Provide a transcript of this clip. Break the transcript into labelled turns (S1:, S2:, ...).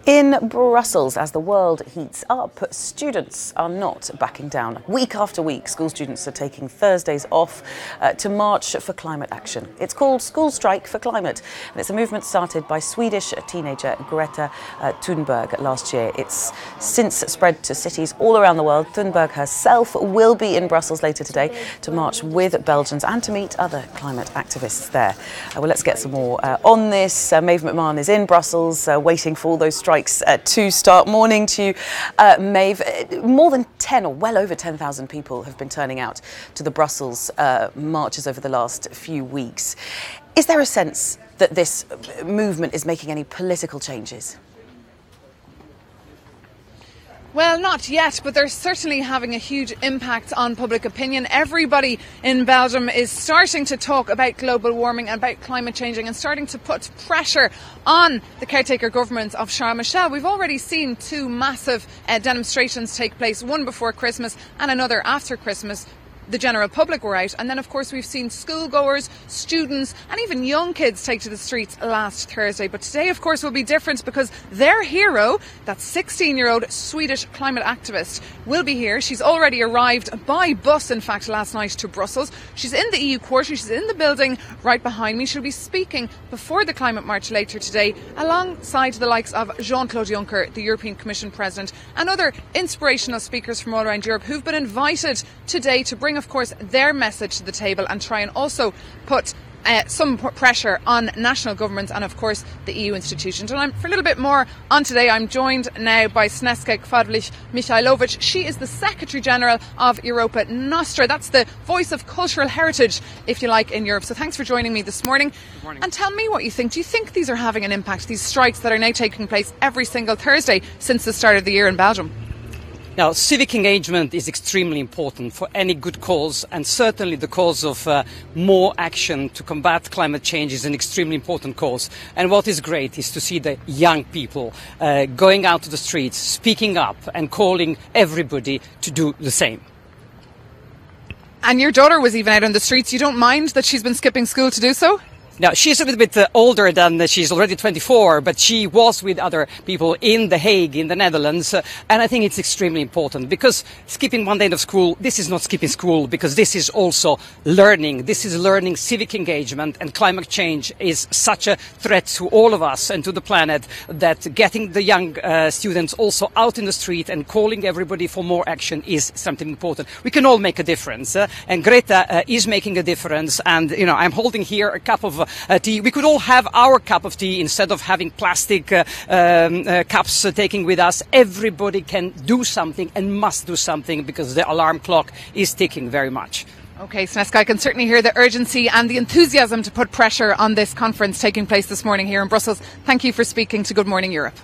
S1: In Brussels, as the world heats up, students are not backing down. Week after week, school students are taking Thursdays off to march for climate action. It's called School Strike for Climate, and it's a movement started by Swedish teenager Greta Thunberg last year. It's since spread to cities all around the world. Thunberg herself will be in Brussels later today to march with Belgians and to meet other climate activists there. Well, let's get some more on this. Maeve McMahon is in Brussels waiting for all those strikes to start. Morning to you, Maeve. More than 10 or well over 10,000 people have been turning out to the Brussels marches over the last few weeks. Is there a sense that this movement is making any political changes?
S2: Well, not yet, but they're certainly having a huge impact on public opinion. Everybody in Belgium is starting to talk about global warming and about climate changing and starting to put pressure on the caretaker government of Charles Michel. We've already seen two massive demonstrations take place, one before Christmas and another after Christmas. The general public were out, and then of course we've seen schoolgoers, students and even young kids take to the streets last Thursday. But today of course will be different because their hero, that 16-year-old Swedish climate activist, will be here. She's already arrived by bus in fact last night to Brussels. She's in the EU quarter, she's in the building right behind me. She'll be speaking before the climate march later today alongside the likes of Jean-Claude Juncker, the European Commission President, and other inspirational speakers from all around Europe who've been invited today to bring of course their message to the table and try and also put some pressure on national governments and of course the EU institutions. And for a little bit more on today, I'm joined now by Snežka Kvadlich-Mihajlović. She is the Secretary General of Europa Nostra. That's the voice of cultural heritage, if you like, in Europe. So thanks for joining me this morning.
S3: Good morning.
S2: And tell me what you think. Do you think these are having an impact, these strikes that are now taking place every single Thursday since the start of the year in Belgium?
S3: Now, civic engagement is extremely important for any good cause, and certainly the cause of more action to combat climate change is an extremely important cause. And what is great is to see the young people going out to the streets, speaking up and calling everybody to do the same.
S2: And your daughter was even out on the streets. You don't mind that she's been skipping school to do so?
S3: Now, she's a little bit older than she's already 24, but she was with other people in The Hague, in the Netherlands. And I think it's extremely important because skipping one day of school, this is not skipping school, because this is also learning. This is learning civic engagement, and climate change is such a threat to all of us and to the planet that getting the young students also out in the street and calling everybody for more action is something important. We can all make a difference. And Greta is making a difference. And, you know, I'm holding here a cup of tea. We could all have our cup of tea instead of having plastic cups taking with us. Everybody can do something and must do something because the alarm clock is ticking very much.
S2: OK, Snežka, I can certainly hear the urgency and the enthusiasm to put pressure on this conference taking place this morning here in Brussels. Thank you for speaking to Good Morning Europe.